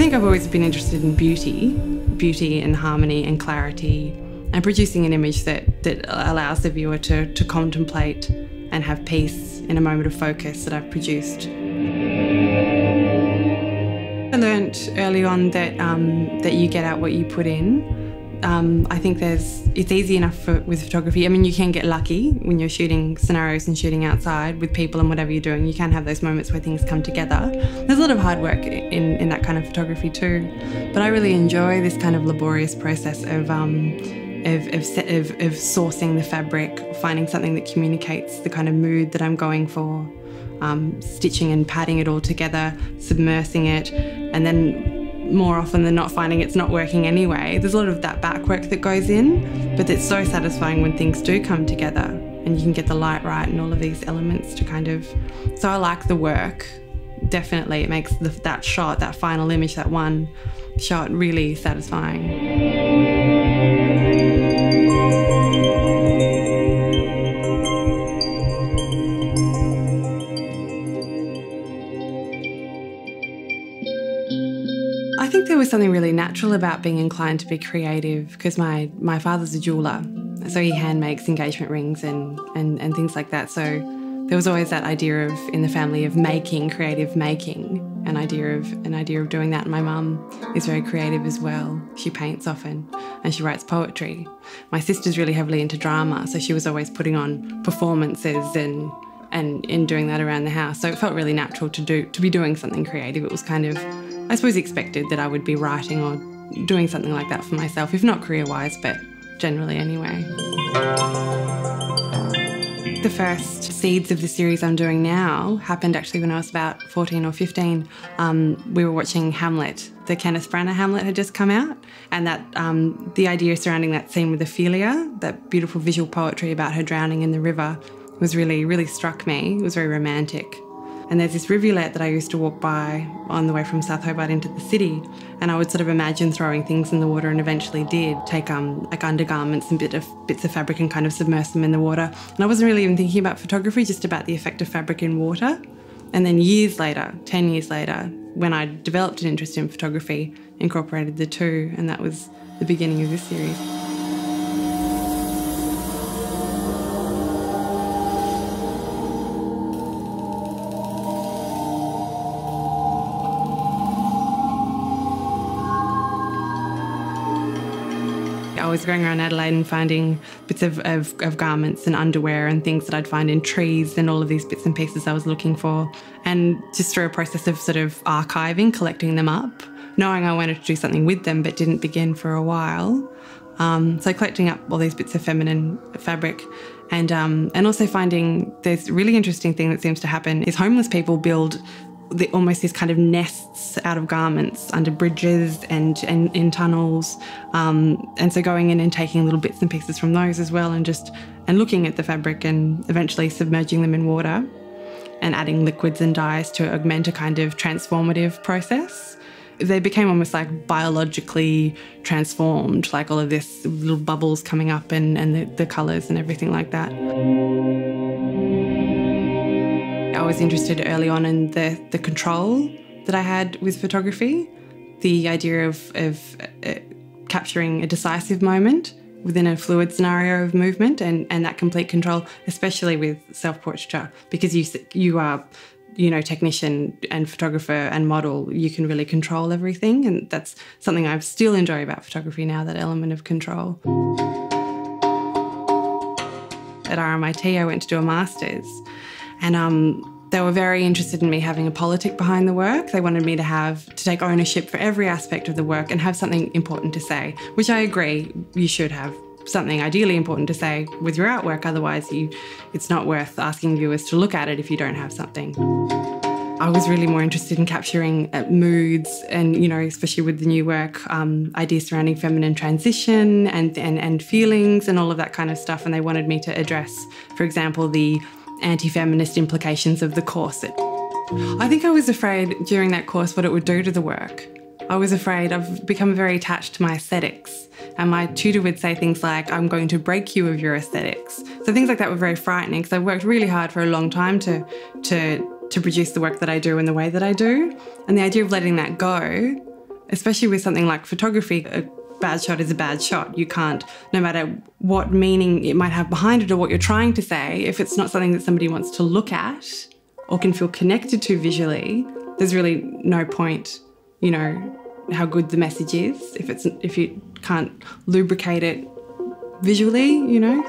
think I've always been interested in beauty and harmony and clarity, and producing an image that allows the viewer to contemplate and have peace in a moment of focus that I've produced. I learnt early on that you get out what you put in. I think it's easy enough with photography. I mean, you can get lucky when you're shooting scenarios and shooting outside with people and whatever you're doing. You can have those moments where things come together. There's a lot of hard work in that kind of photography too. But I really enjoy this kind of laborious process of sourcing the fabric, finding something that communicates the kind of mood that I'm going for, stitching and patting it all together, submersing it, and then more often than not finding it's not working anyway. There's a lot of that back work that goes in, but it's so satisfying when things do come together and you can get the light right and all of these elements to kind of... So I like the work, definitely. It makes that shot, that final image, that one shot really satisfying. I think there was something really natural about being inclined to be creative because my father's a jeweller, so he hand makes engagement rings and things like that. So there was always that idea of, in the family, of making, creative making, an idea of doing that. And my mum is very creative as well. She paints often and she writes poetry. My sister's really heavily into drama, so she was always putting on performances and doing that around the house. So it felt really natural to be doing something creative. It was kind of, I suppose, expected that I would be writing or doing something like that for myself, if not career-wise, but generally anyway. The first seeds of the series I'm doing now happened actually when I was about 14 or 15. We were watching Hamlet. The Kenneth Branagh Hamlet had just come out, and that the idea surrounding that scene with Ophelia, that beautiful visual poetry about her drowning in the river, was really struck me. It was very romantic. And there's this rivulet that I used to walk by on the way from South Hobart into the city, and I would sort of imagine throwing things in the water, and eventually did take like undergarments and bits of fabric and kind of submerse them in the water. And I wasn't really even thinking about photography, just about the effect of fabric in water. And then years later, 10 years later, when I developed an interest in photography, incorporated the two, and that was the beginning of this series. I was going around Adelaide and finding bits of garments and underwear and things that I'd find in trees and all of these bits and pieces I was looking for. And just through a process of sort of archiving, collecting them up, knowing I wanted to do something with them but didn't begin for a while. So collecting up all these bits of feminine fabric and also finding there's a really interesting thing that seems to happen is homeless people build almost these kind of nests out of garments under bridges and in tunnels, and so going in and taking little bits and pieces from those as well, and looking at the fabric and eventually submerging them in water and adding liquids and dyes to augment a kind of transformative process. They became almost like biologically transformed, like all of this little bubbles coming up and the colours and everything like that. I was interested early on in the control that I had with photography, the idea of capturing a decisive moment within a fluid scenario of movement and that complete control, especially with self-portraiture, because you are, you know, technician and photographer and model, you can really control everything, and that's something I still enjoy about photography now, that element of control. At RMIT I went to do a master's, and they were very interested in me having a politic behind the work. They wanted me to take ownership for every aspect of the work and have something important to say, which I agree, you should have something ideally important to say with your artwork, otherwise it's not worth asking viewers to look at it if you don't have something. I was really more interested in capturing moods and, you know, especially with the new work, ideas surrounding feminine transition and feelings and all of that kind of stuff, and they wanted me to address, for example, the anti-feminist implications of the corset. I think I was afraid during that course what it would do to the work. I was afraid. I've become very attached to my aesthetics, and my tutor would say things like, "I'm going to break you of your aesthetics." So things like that were very frightening, because I worked really hard for a long time to produce the work that I do in the way that I do, and the idea of letting that go especially with something like photography. A bad shot is a bad shot. You can't, no matter what meaning it might have behind it or what you're trying to say, if it's not something that somebody wants to look at or can feel connected to visually, there's really no point, you know, how good the message is if you can't lubricate it visually, you know.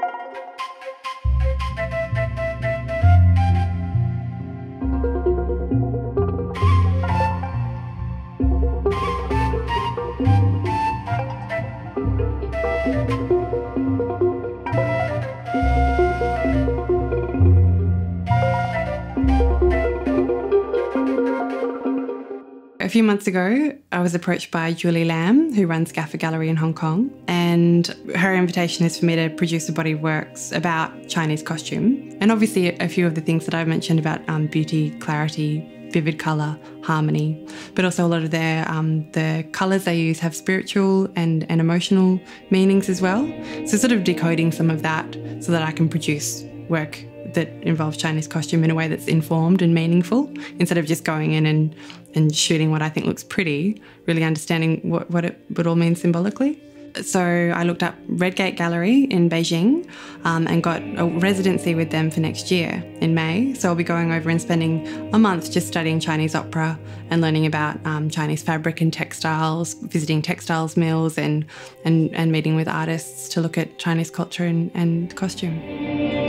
A few months ago, I was approached by Julie Lam, who runs Gaffer Gallery in Hong Kong, and her invitation is for me to produce a body of works about Chinese costume. And obviously a few of the things that I've mentioned about beauty, clarity, vivid colour, harmony, but also a lot of the colours they use have spiritual and emotional meanings as well. So sort of decoding some of that so that I can produce work that involves Chinese costume in a way that's informed and meaningful, instead of just going in and shooting what I think looks pretty, really understanding what it would all mean symbolically. So I looked up Redgate Gallery in Beijing and got a residency with them for next year in May. So I'll be going over and spending a month just studying Chinese opera and learning about Chinese fabric and textiles, visiting textiles mills and meeting with artists to look at Chinese culture and costume.